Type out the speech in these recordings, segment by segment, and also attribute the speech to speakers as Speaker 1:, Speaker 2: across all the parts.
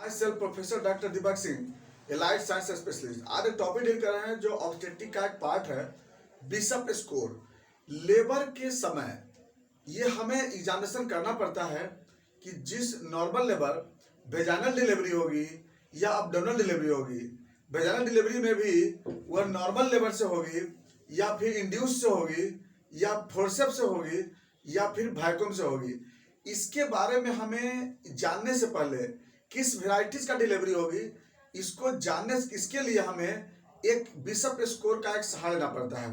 Speaker 1: I self professor doctor Deepak Singh, allied science specialist. आज एक topic deal कर रहे हैं जो ऑब्स्टेट्रिक का एक पार्ट है, बिशप स्कोर। लेबर के समय ये हमें एग्जामिनेशन करना पड़ता है कि जिस नॉर्मल लेबर वेजाइनल डिलीवरी होगी या अब्डोमिनल डिलीवरी होगी, वेजाइनल डिलीवरी में भी वह नॉर्मल लेबर से होगी या फिर इंड्यूस से होगी या फोर्सेप्स से होगी या फिर वैक्यूम से होगी। इसके बारे में हमें जानने से पहले किस वेराइटीज का डिलीवरी होगी इसको जानने, इसके लिए हमें एक बिशप स्कोर का एक सहारा लेना पड़ता है।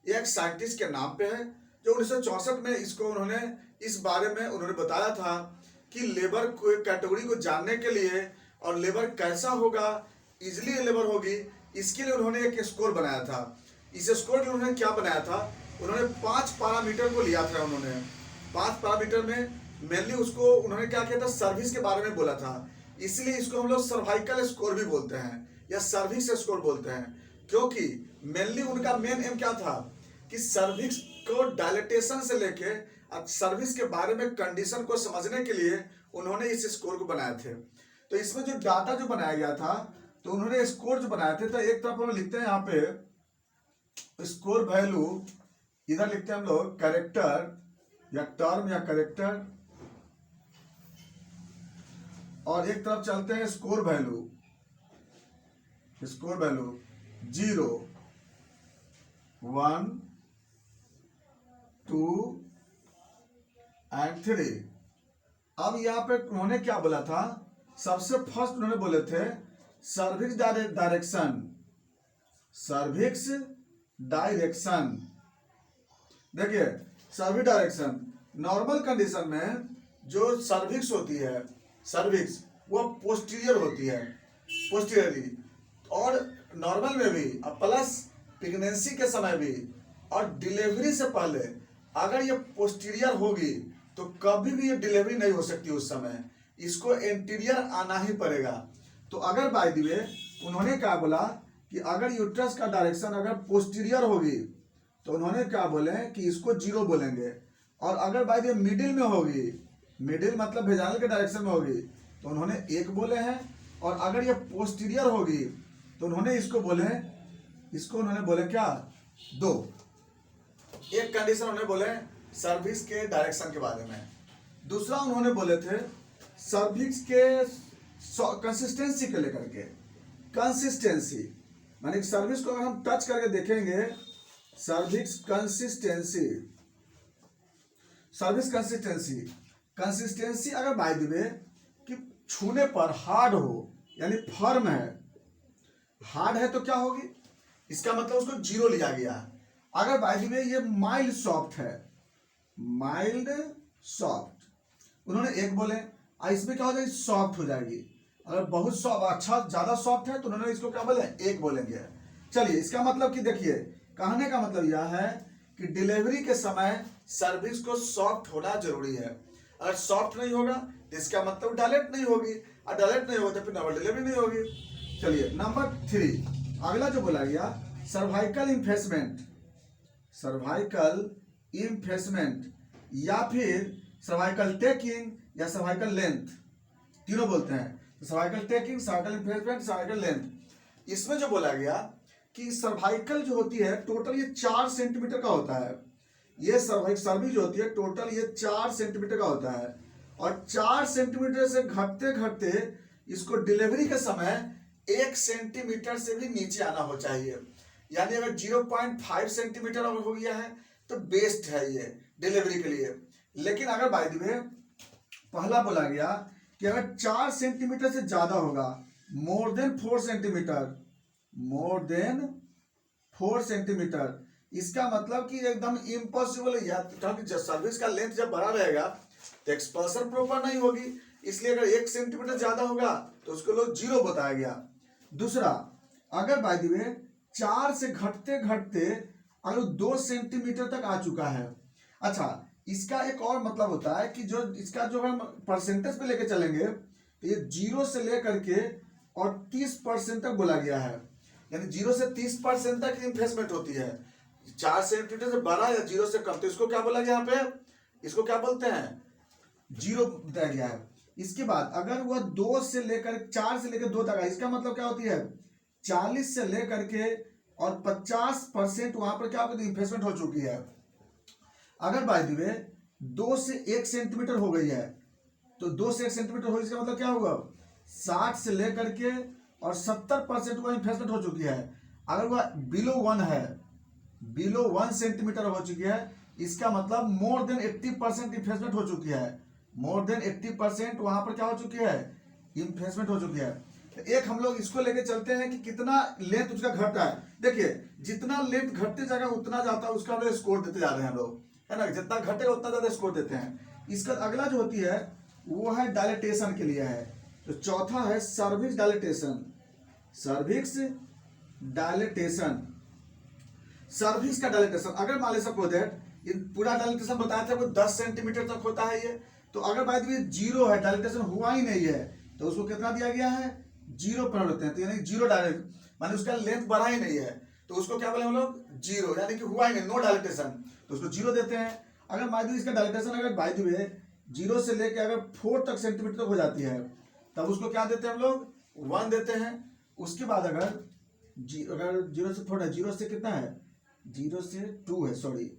Speaker 1: ये एक साइंटिस्ट के नाम पे है जो 1964 में इसको उन्होंने इस बारे में उन्होंने बताया था कि लेबर को कैटेगरी को जानने के लिए और लेबर कैसा होगा, इजिली लेबर होगी, इसके लिए उन्होंने एक स्कोर बनाया था। इस स्कोर के उन्होंने क्या बनाया था, उन्होंने 5 पैरामीटर को लिया था। उन्होंने 5 पैरामीटर में मेनली उसको उन्होंने क्या किया था, सर्विस के बारे में बोला था। इसलिए इसको हम लोग सर्वाइकल स्कोर भी बोलते हैं या सर्विस स्कोर बोलते हैं, क्योंकि मेनली उनका मेन एम क्या था कि सर्विस को डायलेटेशन से लेके सर्विस के बारे में कंडीशन को समझने के लिए उन्होंने इस स्कोर को बनाए थे। तो इसमें जो डाटा जो बनाया गया था, तो उन्होंने स्कोर जो बनाए थे, तो एक तरफ हम लिखते हैं यहाँ पे स्कोर वैल्यू, इधर लिखते हैं हम लोग कैरेक्टर या टर्म या कैरेक्टर, और एक तरफ चलते हैं स्कोर वैल्यू 0, 1, 2 and 3। अब यहाँ पे उन्होंने क्या बोला था, सबसे फर्स्ट उन्होंने बोले थे सर्विक्स डायरेक्शन। देखिए सर्विस डायरेक्शन, नॉर्मल कंडीशन में जो सर्विक्स होती है, सर्विक्स वो पोस्टीरियर होती है, पोस्टीरियरली, और नॉर्मल में भी प्लस प्रेगनेंसी के समय भी और डिलीवरी से पहले अगर ये पोस्टीरियर होगी तो कभी भी ये डिलीवरी नहीं हो सकती उस समय, इसको एंटीरियर आना ही पड़ेगा। तो अगर बाय द वे उन्होंने क्या बोला कि अगर यूट्रस का डायरेक्शन अगर पोस्टीरियर होगी तो उन्होंने क्या बोले कि इसको 0 बोलेंगे, और अगर बाय द वे मिडिल में होगी, मिडिल मतलब वेजाइनल के डायरेक्शन में होगी, तो उन्होंने 1 बोले हैं, और अगर ये पोस्टीरियर होगी तो उन्होंने इसको बोले क्या 2। एक कंडीशन उन्होंने बोले सर्विस के डायरेक्शन के बारे में। दूसरा उन्होंने बोले थे सर्विस के कंसिस्टेंसी को लेकर के, कंसिस्टेंसी माने सर्विस को अगर हम टच करके देखेंगे, सर्विस कंसिस्टेंसी अगर बाय द वे कि छूने पर हार्ड हो यानी फर्म है, हार्ड है तो क्या होगी, इसका मतलब उसको 0 लिया गया। अगर बाय द वे ये माइल्ड सॉफ्ट है, माइल्ड सॉफ्ट, उन्होंने 1 बोले, इसमें क्या हो जाएगी, सॉफ्ट हो जाएगी। अगर बहुत सॉफ्ट, अच्छा ज्यादा सॉफ्ट है तो उन्होंने इसको क्या बोले, 1 बोलेंगे। चलिए इसका मतलब कि देखिए, कहने का मतलब यह है कि डिलीवरी के समय सर्विस को सॉफ्ट होना जरूरी है। अगर सॉफ्ट नहीं होगा तो इसका मतलब डायलेट नहीं होगी, और डायलेट नहीं होगा तो फिर नॉर्मल डिलीवरी नहीं होगी। चलिए नंबर 3 अगला जो बोला गया सर्वाइकल इन्फेसमेंट या फिर सर्वाइकल टेकिंग या सर्वाइकल लेंथ, तीनों बोलते हैं। Cervical taking, cervical effacement, cervical length. इसमें जो बोला गया कि सर्वाइकल जो होती है टोटल ये 4 सेंटीमीटर का होता है। ये सर्विस जो होती है टोटल ये 4 सेंटीमीटर का होता है, और 4 सेंटीमीटर से घटते घटते इसको डिलीवरी के समय 1 सेंटीमीटर से भी नीचे आना हो चाहिए। यानी अगर 0.5 सेंटीमीटर हो गया है तो बेस्ट है ये डिलीवरी के लिए। लेकिन अगर बाय द वे पहला बोला गया कि अगर 4 सेंटीमीटर से ज्यादा होगा, मोर देन 4 सेंटीमीटर, इसका मतलब कि एकदम इम्पॉसिबल है, क्योंकि सर्विस का लेंथ जब बड़ा रहेगा तो एक्सपल्सन प्रॉपर नहीं होगी। इसलिए अगर 1 सेंटीमीटर ज्यादा होगा तो उसको लोग 0 बताया गया। दूसरा, अगर बाय द वे 4 से घटते घटते अगर 2 सेंटीमीटर तक आ चुका है, अच्छा इसका एक और मतलब होता है कि जो इसका जो हम परसेंटेज पे लेके चलेंगे तो ये 0 से लेकर के और 30% तक बोला गया है, यानी 0 से 30% तक इन्वेस्टमेंट होती है। 4 सेंटीमीटर से बड़ा या 0 से कम, तो इसको क्या बोला गया यहाँ पे, इसको क्या बोलते हैं, 0 बताया गया है। इसके बाद अगर वह 4 से लेकर 2 तक है, इसका मतलब क्या होती है 40 से लेकर के और 50% वहां पर क्या होगी इन्वेस्टमेंट हो चुकी है। अगर बाय द वे 2 से 1 सेंटीमीटर हो गई है तो 2 से 1 सेंटीमीटर हो, इसका मतलब क्या होगा 60 से लेकर के और 70% वह इन्वेस्टमेंट हो चुकी है। अगर वह बिलो 1 सेंटीमीटर हो चुकी है, इसका मतलब मोर देन 80% इन्वेस्टमेंट हो चुकी है। मोर देन 80% वहां पर क्या हो चुकी है इन्वेस्टमेंट हो चुकी है। एक हम लोग इसको लेके चलते हैं कि कितना लेंथ उसका घटा है। देखिए जितना लेंथ घटते जाएगा उतना जाता है, उसका हम लोग स्कोर देते जा रहे हैं हम लोग, है ना, जितना घटेगा उतना ज्यादा स्कोर देते हैं। इसका अगला जो होती है वो है डायलेटेशन के लिए है। तो चौथा है सर्विक्स डायलेटेशन। सर्विक्स का डायलेटेशन अगर मान लीजिए सपोज दैट पूरा डायलेटेशन बताया था वो 10 सेंटीमीटर तक होता है ये, तो अगर बाय द वे 0 है, डायलेटेशन हुआ ही नहीं है, तो उसको कितना दिया गया है 0 पर होते हैं, तो यानी 0 डायलेट माने उसका लेंथ बढ़ा ही नहीं है, तो उसको क्या बोले हम लोग 0, यानी कि हुआ ही नहीं, नो डायलेटेशन, तो उसको 0 देते हैं। अगर बाय द वे इसका डायलेटेशन अगर बाय द वे 0 से लेकर अगर 4 तक सेंटीमीटर तक हो जाती है, तब उसको क्या देते हैं हम लोग 1 देते हैं। उसके बाद अगर 0 से थोड़ा 0 से कितना है 0 से 2 है, सॉरी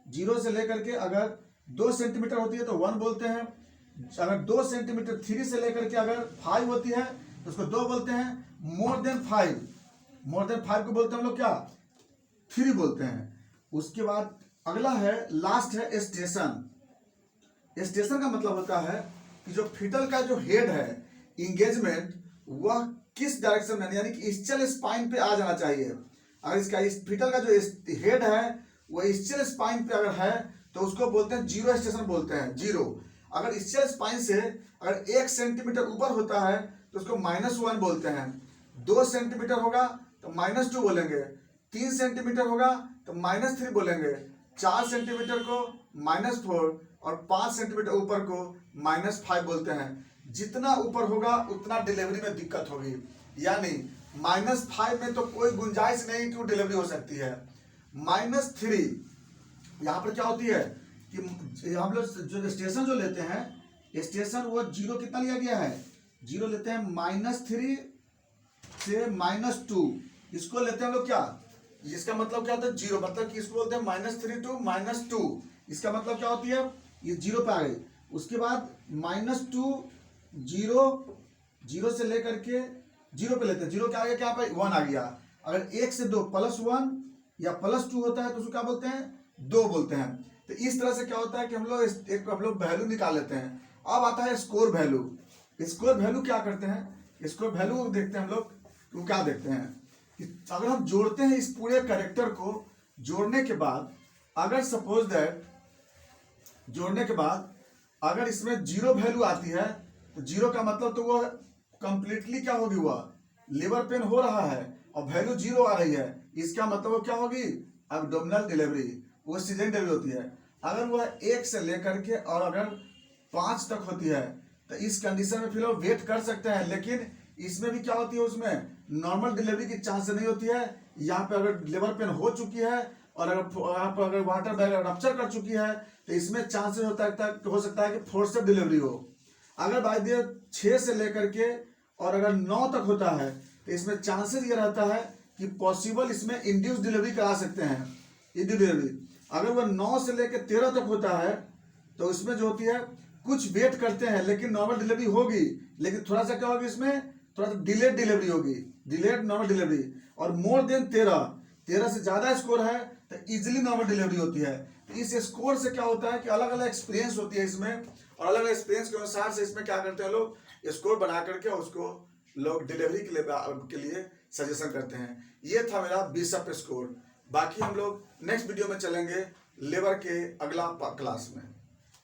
Speaker 1: 0 से लेकर के अगर 2 सेंटीमीटर होती है तो 1 बोलते हैं। अगर 2 सेंटीमीटर 3 से लेकर के अगर 5 होती है तो उसको 2 बोलते हैं। मोर देन 5 को बोलते हैं हम लोग क्या 3 बोलते हैं। उसके बाद अगला है लास्ट है स्टेशन। स्टेशन का मतलब होता है कि जो फिटल का जो हेड है इंगेजमेंट वह किस डायरेक्शन में, यानी कि इस्चल स्पाइन पे आ जाना चाहिए। अगर इसका इस फिटल का जो हेड है वो इस्चल स्पाइन पे अगर है तो उसको बोलते हैं 0 स्टेशन बोलते हैं 0। अगर इस्चल स्पाइन से अगर 1 सेंटीमीटर ऊपर होता है तो उसको -1 बोलते हैं। 2 सेंटीमीटर होगा तो -2 बोलेंगे। 3 सेंटीमीटर होगा तो -3 बोलेंगे। 4 सेंटीमीटर को -4 और 5 सेंटीमीटर ऊपर को -5 बोलते हैं। जितना ऊपर होगा उतना डिलीवरी में दिक्कत होगी, यानी -5 में तो कोई गुंजाइश नहीं कि वो डिलीवरी हो सकती है। -3 यहाँ पर क्या होती है कि हम लोग जो स्टेशन जो लेते हैं स्टेशन वो 0 कितना लिया गया है 0 लेते हैं। -3 से -2 इसको लेते हैं हम लोग क्या, इसका मतलब क्या होता है 0, मतलब कि इसको बोलते हैं -3 to -2। इसका मतलब क्या होती है ये 0 पे आ गई। उसके बाद -2 0 से लेकर के 0 पे लेते हैं। 0 के आगे क्या पे 1 आ गया। अगर 1 से 2 +1 या +2 होता है तो उसको क्या बोलते हैं 2 बोलते हैं। तो इस तरह से क्या होता है कि हम लोग वैल्यू निकाल लेते हैं। अब आता है स्कोर वैल्यू। स्कोर वैल्यू क्या करते हैं, स्कोर वैल्यू देखते हैं हम लोग। तो क्या देखते हैं कि अगर हम जोड़ते हैं इस पूरे कैरेक्टर को, जोड़ने के बाद अगर सपोज दैट जोड़ने के बाद अगर इसमें 0 वैल्यू आती है तो 0 का मतलब तो वो कंप्लीटली क्या होगी, वह लेबर पेन हो रहा है और वैल्यू 0 आ रही है, इसका मतलब वो क्या होगी एब्डोमिनल डिलीवरी, वो सीजन डिलीवरी होती है। अगर वह 1 से लेकर के और अगर 5 तक होती है तो इस कंडीशन में फिर लोग वेट कर सकते हैं। लेकिन इसमें भी क्या होती है, उसमें नॉर्मल डिलीवरी की चांस नहीं होती है। यहाँ पे अगर लेबर पेन हो चुकी है और अगर यहाँ पर अगर वाटर बैग रप्चर कर चुकी है तो इसमें चांसेस हो सकता है कि फोर्सेप डिलीवरी हो। अगर बाय द 6 से लेकर के और अगर 9 तक होता है तो इसमें चांसेस ये रहता है कि पॉसिबल इसमें इंड्यूस डिलीवरी करा सकते हैं, इंड्यूस डिलीवरी। अगर वह 9 से लेकर 13 तक होता है तो इसमें जो होती है कुछ वेट करते हैं लेकिन नॉर्मल डिलीवरी होगी, लेकिन थोड़ा सा क्या होगी इसमें थोड़ा सा डिलेड डिलीवरी होगी, डिलेड नॉर्मल डिलीवरी। और मोर देन 13 से ज्यादा स्कोर है तो इजिली नॉर्मल डिलीवरी होती है। तो इस स्कोर से क्या होता है कि अलग अलग एक्सपीरियंस होती है इसमें, और अलग अलग एक्सपीरियंस के अनुसार से इसमें क्या करते हैं लोग स्कोर बना करके उसको लोग डिलीवरी के लिए सजेशन करते हैं। ये था मेरा बिशप स्कोर। बाकी हम लोग नेक्स्ट वीडियो में चलेंगे लेबर के अगला क्लास में।